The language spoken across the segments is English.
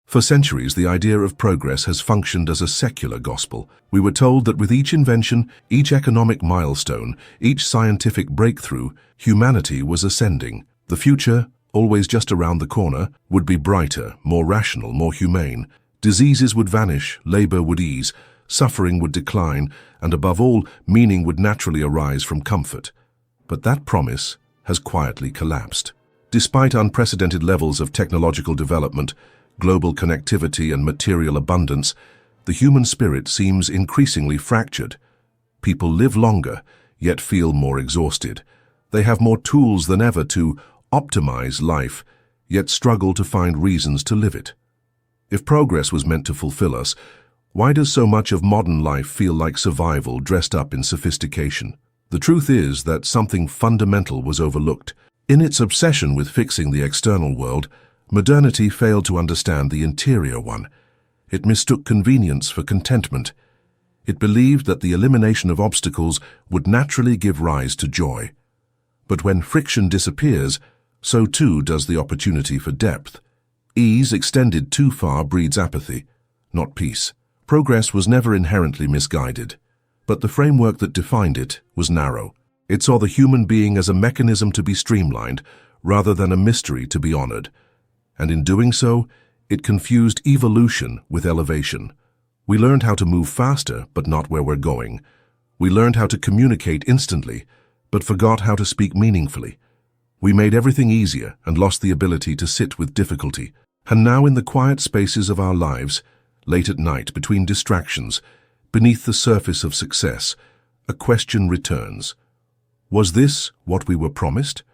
For centuries, the idea of progress has functioned as a secular gospel. We were told that with each invention, each economic milestone, each scientific breakthrough, humanity was ascending. The future, always just around the corner, would be brighter, more rational, more humane. Diseases would vanish, labor would ease, suffering would decline, and above all, meaning would naturally arise from comfort. But that promise has quietly collapsed. Despite unprecedented levels of technological development, global connectivity and material abundance, the human spirit seems increasingly fractured. People live longer, yet feel more exhausted. They have more tools than ever to optimize life, yet struggle to find reasons to live it. If progress was meant to fulfill us, why does so much of modern life feel like survival dressed up in sophistication? The truth is that something fundamental was overlooked. In its obsession with fixing the external world, modernity failed to understand the interior one. It mistook convenience for contentment. It believed that the elimination of obstacles would naturally give rise to joy. But when friction disappears, so too does the opportunity for depth. Ease extended too far breeds apathy, not peace. Progress was never inherently misguided, but the framework that defined it was narrow. It saw the human being as a mechanism to be streamlined, rather than a mystery to be honored. And in doing so, it confused evolution with elevation. We learned how to move faster, but not where we're going. We learned how to communicate instantly, but forgot how to speak meaningfully. We made everything easier and lost the ability to sit with difficulty. And now in the quiet spaces of our lives, late at night between distractions, beneath the surface of success, a question returns. Was this what we were promised?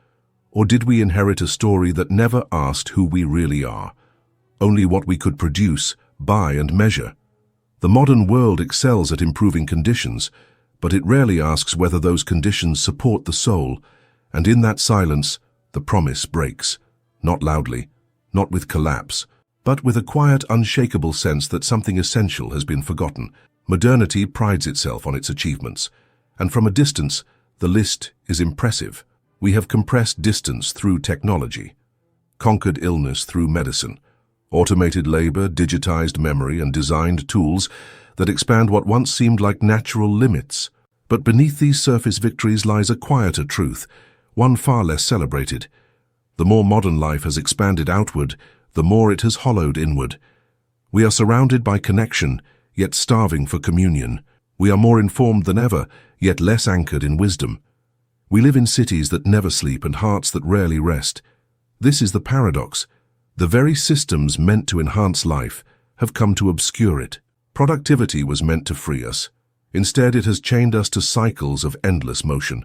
Or did we inherit a story that never asked who we really are, only what we could produce, buy, and measure? The modern world excels at improving conditions, but it rarely asks whether those conditions support the soul, and in that silence, the promise breaks, not loudly, not with collapse, but with a quiet, unshakable sense that something essential has been forgotten. Modernity prides itself on its achievements, and from a distance, the list is impressive. We have compressed distance through technology, conquered illness through medicine, automated labor, digitized memory, and designed tools that expand what once seemed like natural limits. But beneath these surface victories lies a quieter truth, one far less celebrated. The more modern life has expanded outward, the more it has hollowed inward. We are surrounded by connection, yet starving for communion. We are more informed than ever, yet less anchored in wisdom. We live in cities that never sleep and hearts that rarely rest. This is the paradox. The very systems meant to enhance life have come to obscure it. Productivity was meant to free us. Instead, it has chained us to cycles of endless motion.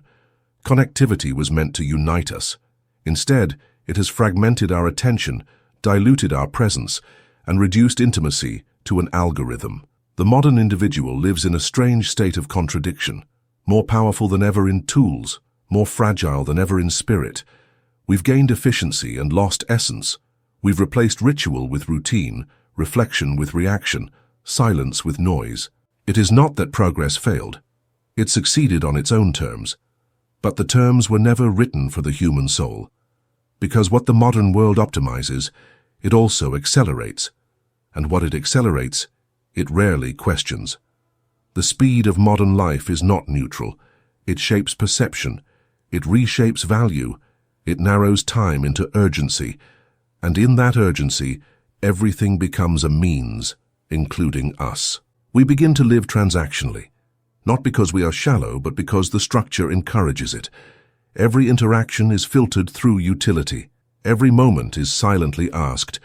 Connectivity was meant to unite us. Instead, it has fragmented our attention, diluted our presence, and reduced intimacy to an algorithm. The modern individual lives in a strange state of contradiction, more powerful than ever in tools, more fragile than ever in spirit. We've gained efficiency and lost essence. We've replaced ritual with routine, reflection with reaction, silence with noise. It is not that progress failed. It succeeded on its own terms. But the terms were never written for the human soul. Because what the modern world optimizes, it also accelerates. And what it accelerates, it rarely questions. The speed of modern life is not neutral. It shapes perception. It reshapes value. It narrows time into urgency. And in that urgency, everything becomes a means, including us. We begin to live transactionally, not because we are shallow, but because the structure encourages it. Every interaction is filtered through utility. Every moment is silently asked,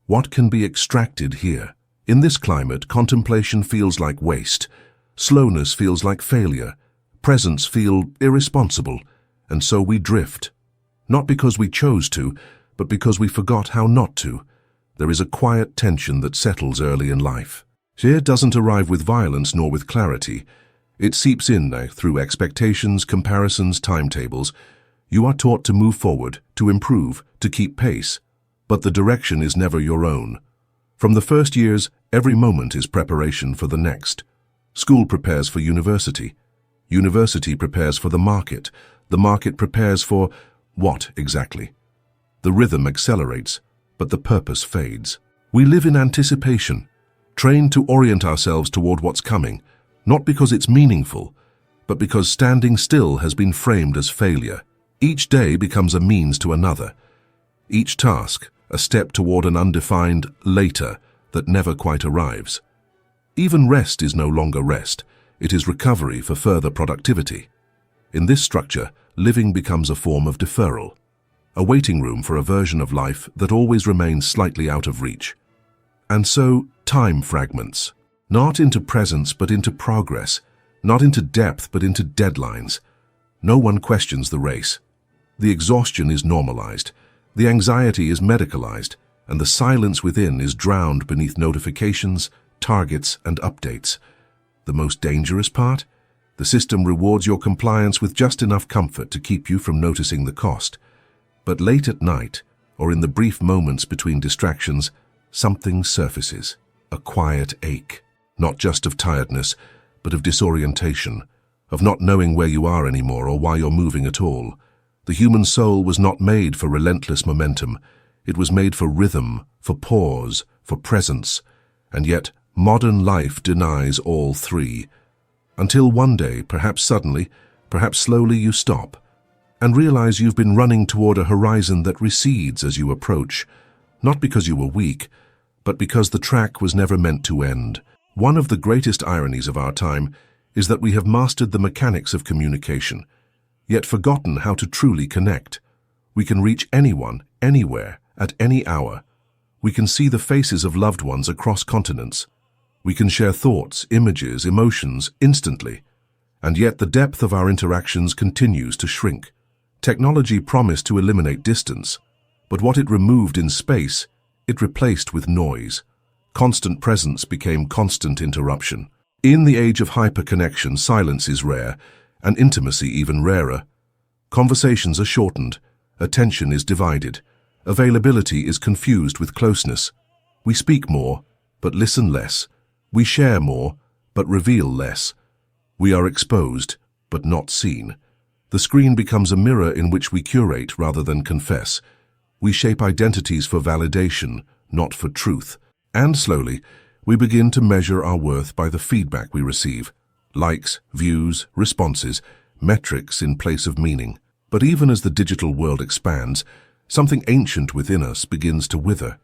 what can be extracted here? In this climate, contemplation feels like waste. Slowness feels like failure. Presence feels irresponsible. And so we drift. Not because we chose to, but because we forgot how not to. There is a quiet tension that settles early in life. Fear doesn't arrive with violence nor with clarity. It seeps in now through expectations, comparisons, timetables. You are taught to move forward, to improve, to keep pace. But the direction is never your own. From the first years, every moment is preparation for the next. School prepares for university. University prepares for the market. The market prepares for what exactly? The rhythm accelerates, but the purpose fades. We live in anticipation, trained to orient ourselves toward what's coming, not because it's meaningful, but because standing still has been framed as failure. Each day becomes a means to another. Each task, a step toward an undefined later that never quite arrives. Even rest is no longer rest. It is recovery for further productivity. In this structure, living becomes a form of deferral, a waiting room for a version of life that always remains slightly out of reach. And so, time fragments, not into presence but into progress, not into depth but into deadlines. No one questions the race. The exhaustion is normalized, the anxiety is medicalized, and the silence within is drowned beneath notifications, targets, and updates. The most dangerous part? The system rewards your compliance with just enough comfort to keep you from noticing the cost. But late at night, or in the brief moments between distractions, something surfaces, a quiet ache, not just of tiredness, but of disorientation, of not knowing where you are anymore or why you're moving at all. The human soul was not made for relentless momentum. It was made for rhythm, for pause, for presence, and yet modern life denies all three. Until one day, perhaps suddenly, perhaps slowly, you stop and realize you've been running toward a horizon that recedes as you approach, not because you were weak, but because the track was never meant to end. One of the greatest ironies of our time is that we have mastered the mechanics of communication, yet forgotten how to truly connect. We can reach anyone, anywhere, at any hour. We can see the faces of loved ones across continents. We can share thoughts, images, emotions instantly. And yet the depth of our interactions continues to shrink. Technology promised to eliminate distance, but what it removed in space, it replaced with noise. Constant presence became constant interruption. In the age of hyperconnection, silence is rare, and intimacy even rarer. Conversations are shortened, attention is divided, availability is confused with closeness. We speak more, but listen less. We share more, but reveal less. We are exposed, but not seen. The screen becomes a mirror in which we curate rather than confess. We shape identities for validation, not for truth. And slowly, we begin to measure our worth by the feedback we receive. Likes, views, responses, metrics in place of meaning. But even as the digital world expands, something ancient within us begins to wither.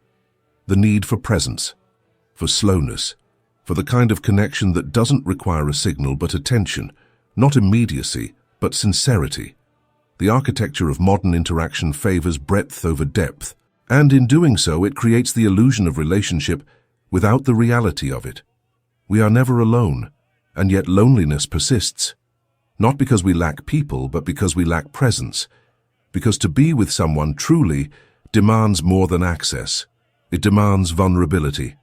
The need for presence, for slowness, for the kind of connection that doesn't require a signal but attention, not immediacy, but sincerity. The architecture of modern interaction favors breadth over depth, and in doing so it creates the illusion of relationship without the reality of it. We are never alone, and yet loneliness persists. Not because we lack people, but because we lack presence. Because to be with someone truly demands more than access. It demands vulnerability.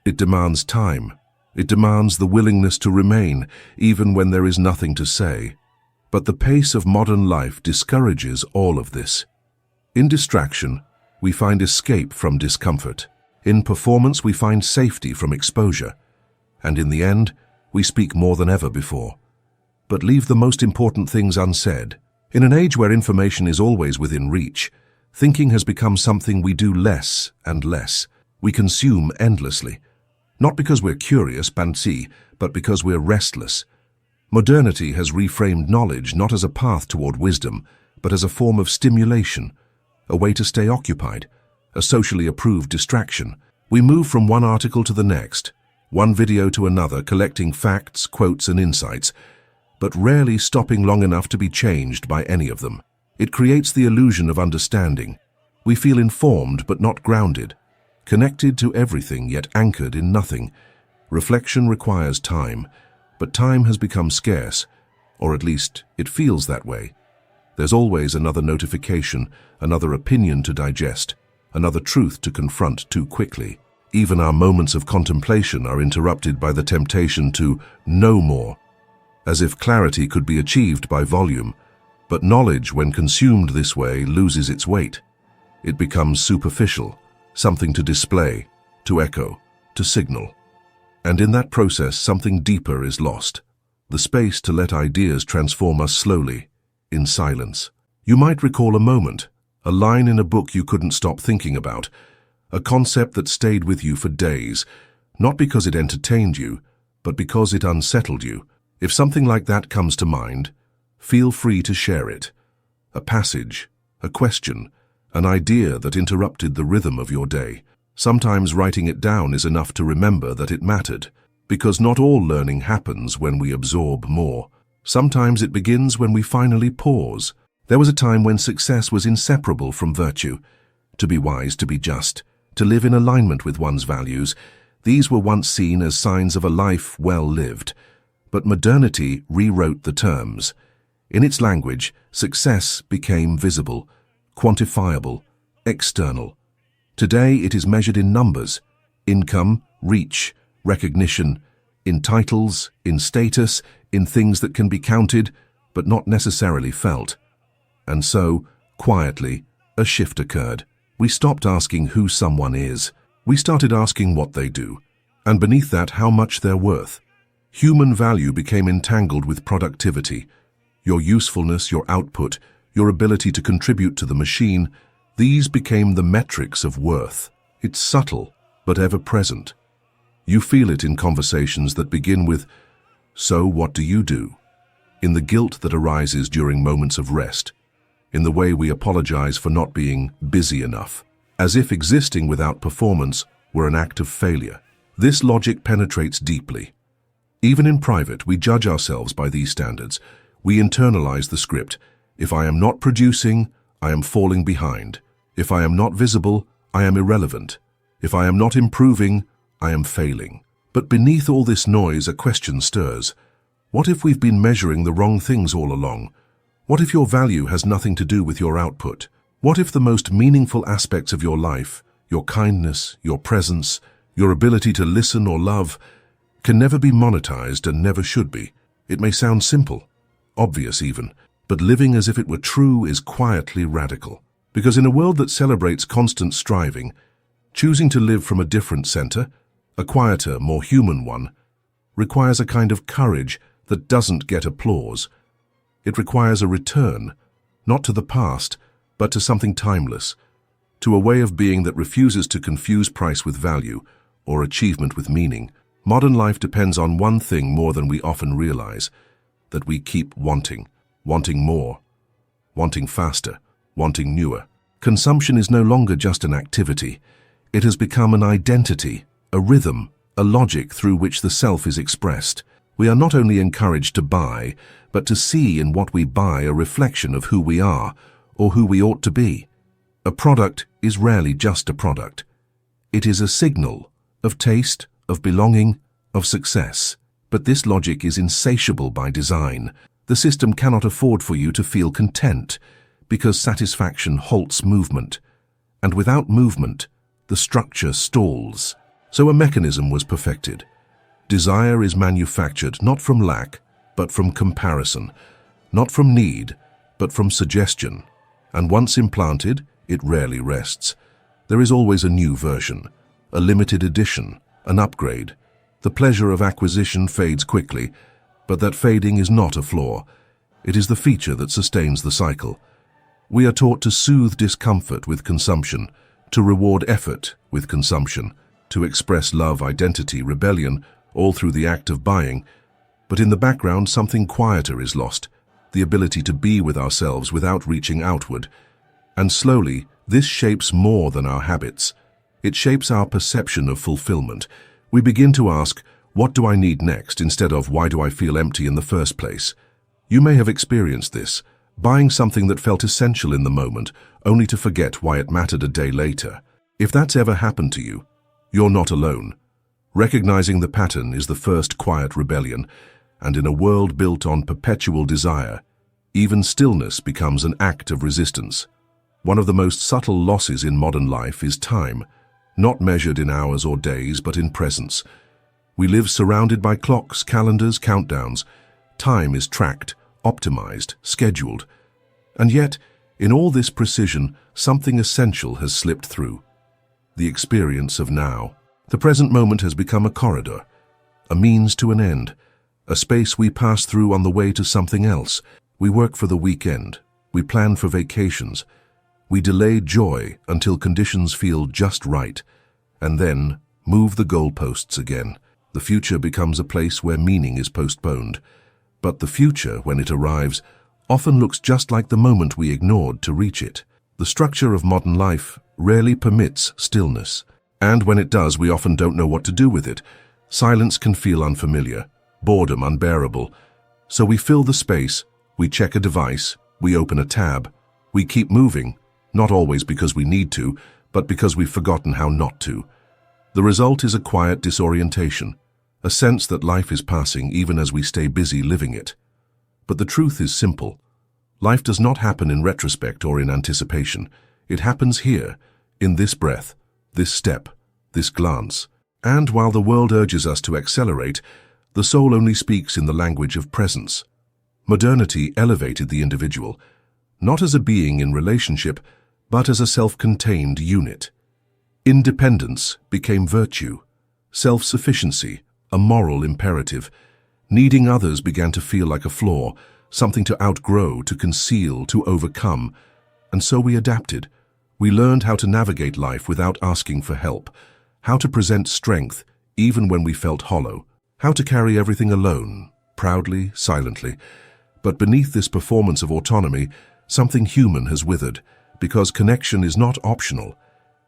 It demands time. It demands the willingness to remain, even when there is nothing to say. But the pace of modern life discourages all of this. In distraction, we find escape from discomfort. In performance, we find safety from exposure. And in the end, we speak more than ever before, but leave the most important things unsaid. In an age where information is always within reach, thinking has become something we do less and less. We consume endlessly, not because we're curious, but because we're restless. Modernity has reframed knowledge not as a path toward wisdom, but as a form of stimulation, a way to stay occupied, a socially approved distraction. We move from one article to the next, one video to another, collecting facts, quotes, and insights, but rarely stopping long enough to be changed by any of them. It creates the illusion of understanding. We feel informed but not grounded, connected to everything yet anchored in nothing. Reflection requires time, but time has become scarce, or at least it feels that way. There's always another notification, another opinion to digest, another truth to confront too quickly. Even our moments of contemplation are interrupted by the temptation to know more, as if clarity could be achieved by volume. But knowledge, when consumed this way, loses its weight. It becomes superficial, something to display, to echo, to signal. And in that process, something deeper is lost, the space to let ideas transform us slowly, in silence. You might recall a moment, a line in a book you couldn't stop thinking about, a concept that stayed with you for days, not because it entertained you, but because it unsettled you. If something like that comes to mind, feel free to share it. A passage, a question, an idea that interrupted the rhythm of your day. Sometimes writing it down is enough to remember that it mattered, because not all learning happens when we absorb more. Sometimes it begins when we finally pause. There was a time when success was inseparable from virtue. To be wise, to be just, to live in alignment with one's values, these were once seen as signs of a life well lived. But modernity rewrote the terms. In its language, success became visible, quantifiable, external. Today it is measured in numbers, income, reach, recognition, in titles, in status, in things that can be counted, but not necessarily felt. And so, quietly, a shift occurred. We stopped asking who someone is. We started asking what they do, and beneath that, how much they're worth. Human value became entangled with productivity. Your usefulness, your output, your ability to contribute to the machine, these became the metrics of worth. It's subtle, but ever-present. You feel it in conversations that begin with, "So what do you do?" In the guilt that arises during moments of rest, in the way we apologize for not being busy enough, as if existing without performance were an act of failure. This logic penetrates deeply. Even in private, we judge ourselves by these standards. We internalize the script. If I am not producing, I am falling behind. If I am not visible, I am irrelevant. If I am not improving, I am failing. But beneath all this noise, a question stirs. What if we've been measuring the wrong things all along? What if your value has nothing to do with your output? What if the most meaningful aspects of your life, your kindness, your presence, your ability to listen or love, can never be monetized and never should be? It may sound simple, obvious even, but living as if it were true is quietly radical. Because in a world that celebrates constant striving, choosing to live from a different center, a quieter, more human one, requires a kind of courage that doesn't get applause. It requires a return, not to the past, but to something timeless, to a way of being that refuses to confuse price with value or achievement with meaning. Modern life depends on one thing more than we often realize, that we keep wanting more, wanting faster, wanting newer. Consumption is no longer just an activity. It has become an identity, a rhythm, a logic through which the self is expressed. We are not only encouraged to buy, but to see in what we buy a reflection of who we are or who we ought to be. A product is rarely just a product. It is a signal of taste, of belonging, of success. But this logic is insatiable by design. The system cannot afford for you to feel content, because satisfaction halts movement. And without movement, the structure stalls. So a mechanism was perfected. Desire is manufactured not from lack, but from comparison, not from need, but from suggestion. And once implanted, it rarely rests. There is always a new version, a limited edition, an upgrade. The pleasure of acquisition fades quickly, but that fading is not a flaw. It is the feature that sustains the cycle. We are taught to soothe discomfort with consumption, to reward effort with consumption, to express love, identity, rebellion, all through the act of buying. But in the background, something quieter is lost, the ability to be with ourselves without reaching outward. And slowly, this shapes more than our habits. It shapes our perception of fulfillment. We begin to ask, what do I need next, instead of why do I feel empty in the first place? You may have experienced this, buying something that felt essential in the moment, only to forget why it mattered a day later. If that's ever happened to you, you're not alone. Recognizing the pattern is the first quiet rebellion, and in a world built on perpetual desire, even stillness becomes an act of resistance. One of the most subtle losses in modern life is time, not measured in hours or days, but in presence. We live surrounded by clocks, calendars, countdowns. Time is tracked, optimized, scheduled. And yet, in all this precision, something essential has slipped through. The experience of now. The present moment has become a corridor, a means to an end, a space we pass through on the way to something else. We work for the weekend. We plan for vacations. We delay joy until conditions feel just right, and then move the goalposts again. The future becomes a place where meaning is postponed. But the future, when it arrives, often looks just like the moment we ignored to reach it. The structure of modern life rarely permits stillness, and when it does, we often don't know what to do with it. Silence can feel unfamiliar, boredom unbearable. So we fill the space, we check a device, we open a tab, we keep moving, not always because we need to, but because we've forgotten how not to. The result is a quiet disorientation, a sense that life is passing even as we stay busy living it. But the truth is simple. Life does not happen in retrospect or in anticipation. It happens here, in this breath, this step, this glance. And while the world urges us to accelerate, the soul only speaks in the language of presence. Modernity elevated the individual, not as a being in relationship, but as a self-contained unit. Independence became virtue, self-sufficiency a moral imperative. Needing others began to feel like a flaw, something to outgrow, to conceal, to overcome. And so we adapted. We learned how to navigate life without asking for help, how to present strength even when we felt hollow, how to carry everything alone, proudly, silently. But beneath this performance of autonomy, something human has withered, because connection is not optional.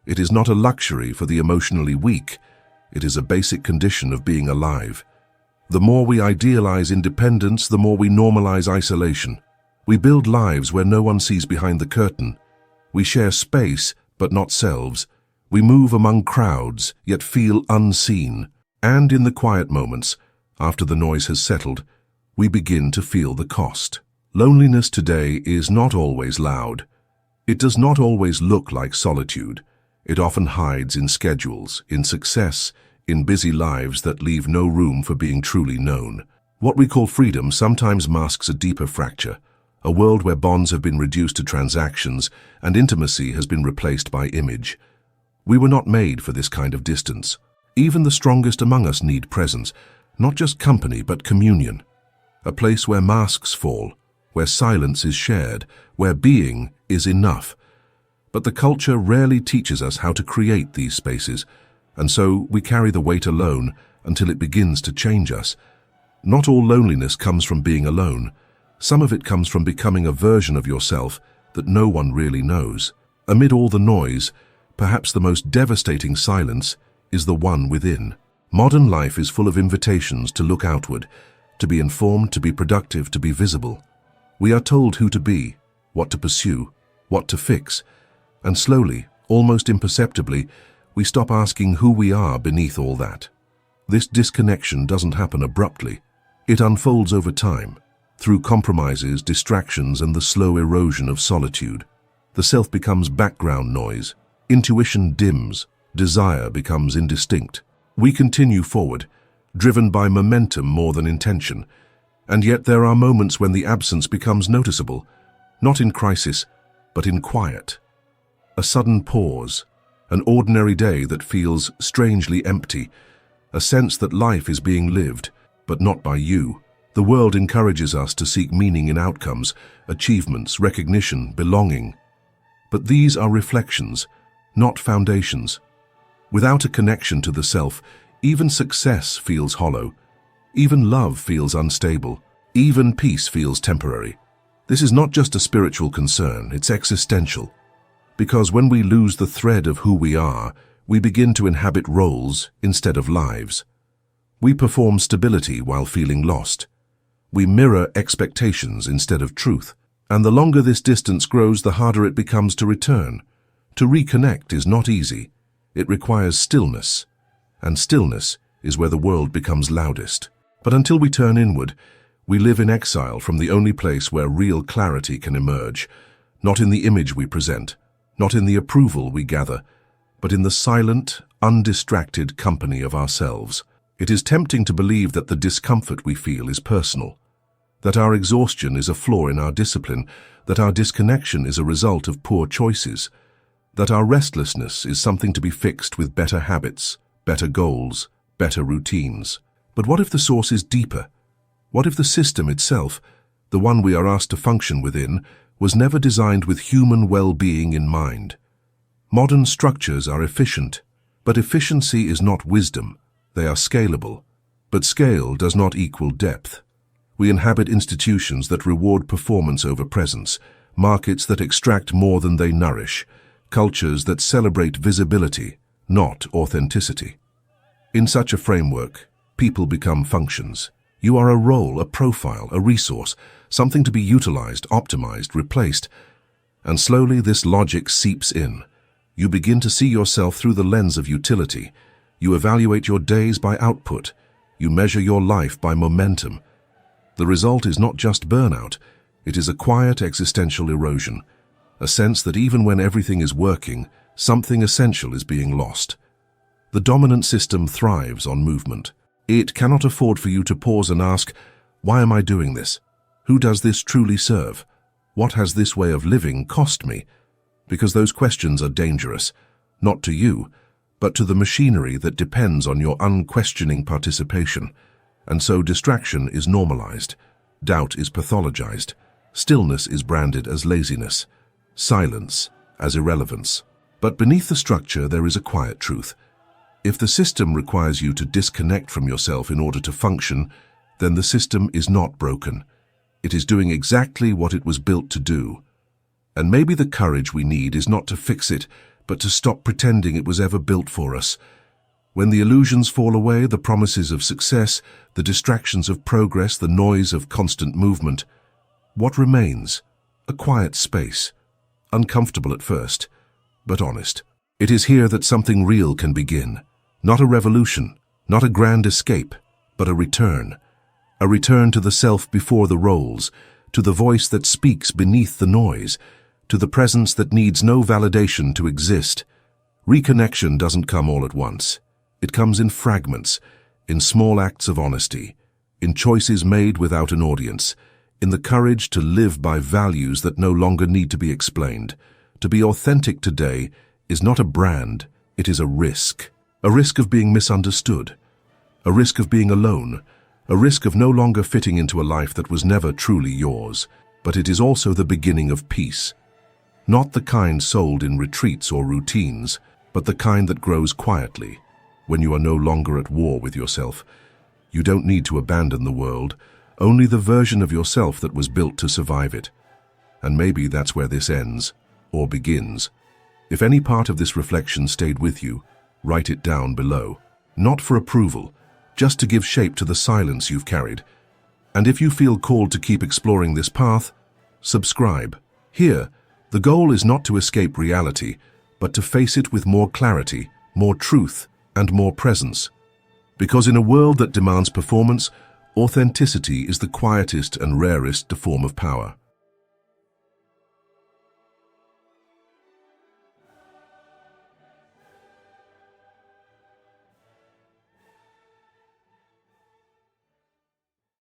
It is not a luxury for the emotionally weak. It is a basic condition of being alive. The more we idealize independence, the more we normalize isolation. We build lives where no one sees behind the curtain. We share space, but not selves. We move among crowds, yet feel unseen. And in the quiet moments, after the noise has settled, we begin to feel the cost. Loneliness today is not always loud. It does not always look like solitude. It often hides in schedules, in success, in busy lives that leave no room for being truly known. What we call freedom sometimes masks a deeper fracture, a world where bonds have been reduced to transactions and intimacy has been replaced by image. We were not made for this kind of distance. Even the strongest among us need presence, not just company but communion. A place where masks fall, where silence is shared, where being is enough. But the culture rarely teaches us how to create these spaces, and so we carry the weight alone until it begins to change us. Not all loneliness comes from being alone. Some of it comes from becoming a version of yourself that no one really knows. Amid all the noise, perhaps the most devastating silence is the one within. Modern life is full of invitations to look outward, to be informed, to be productive, to be visible. We are told who to be, what to pursue, what to fix, and slowly, almost imperceptibly, we stop asking who we are beneath all that. This disconnection doesn't happen abruptly. It unfolds over time, through compromises, distractions, and the slow erosion of solitude. The self becomes background noise, intuition dims, desire becomes indistinct. We continue forward, driven by momentum more than intention, and yet there are moments when the absence becomes noticeable, not in crisis, but in quiet. A sudden pause, an ordinary day that feels strangely empty, a sense that life is being lived, but not by you. The world encourages us to seek meaning in outcomes, achievements, recognition, belonging. But these are reflections, not foundations. Without a connection to the self, even success feels hollow. Even love feels unstable. Even peace feels temporary. This is not just a spiritual concern, it's existential. Because when we lose the thread of who we are, we begin to inhabit roles instead of lives. We perform stability while feeling lost. We mirror expectations instead of truth. And the longer this distance grows, the harder it becomes to return. To reconnect is not easy. It requires stillness. And stillness is where the world becomes loudest. But until we turn inward, we live in exile from the only place where real clarity can emerge, not in the image we present, not in the approval we gather, but in the silent, undistracted company of ourselves. It is tempting to believe that the discomfort we feel is personal, that our exhaustion is a flaw in our discipline, that our disconnection is a result of poor choices, that our restlessness is something to be fixed with better habits, better goals, better routines. But what if the source is deeper? What if the system itself, the one we are asked to function within, was never designed with human well-being in mind. Modern structures are efficient, but efficiency is not wisdom. They are scalable, but scale does not equal depth. We inhabit institutions that reward performance over presence, markets that extract more than they nourish, cultures that celebrate visibility, not authenticity. In such a framework, people become functions. You are a role, a profile, a resource, something to be utilized, optimized, replaced. And slowly this logic seeps in. You begin to see yourself through the lens of utility. You evaluate your days by output. You measure your life by momentum. The result is not just burnout, it is a quiet existential erosion, a sense that even when everything is working, something essential is being lost. The dominant system thrives on movement. It cannot afford for you to pause and ask, why am I doing this? Who does this truly serve? What has this way of living cost me? Because those questions are dangerous, not to you, but to the machinery that depends on your unquestioning participation. And so distraction is normalized, doubt is pathologized, stillness is branded as laziness, silence as irrelevance. But beneath the structure there is a quiet truth. If the system requires you to disconnect from yourself in order to function, then the system is not broken. It is doing exactly what it was built to do. And maybe the courage we need is not to fix it, but to stop pretending it was ever built for us. When the illusions fall away, the promises of success, the distractions of progress, the noise of constant movement, what remains? A quiet space, uncomfortable at first, but honest. It is here that something real can begin. Not a revolution, not a grand escape, but a return. A return to the self before the roles, to the voice that speaks beneath the noise, to the presence that needs no validation to exist. Reconnection doesn't come all at once. It comes in fragments, in small acts of honesty, in choices made without an audience, in the courage to live by values that no longer need to be explained. To be authentic today is not a brand, it is a risk. A risk of being misunderstood, a risk of being alone, a risk of no longer fitting into a life that was never truly yours. But it is also the beginning of peace. Not the kind sold in retreats or routines, but the kind that grows quietly. When you are no longer at war with yourself, you don't need to abandon the world, only the version of yourself that was built to survive it. And maybe that's where this ends, or begins. If any part of this reflection stayed with you, write it down below. Not for approval, just to give shape to the silence you've carried. And if you feel called to keep exploring this path, subscribe. Here, the goal is not to escape reality, but to face it with more clarity, more truth, and more presence. Because in a world that demands performance, authenticity is the quietest and rarest form of power.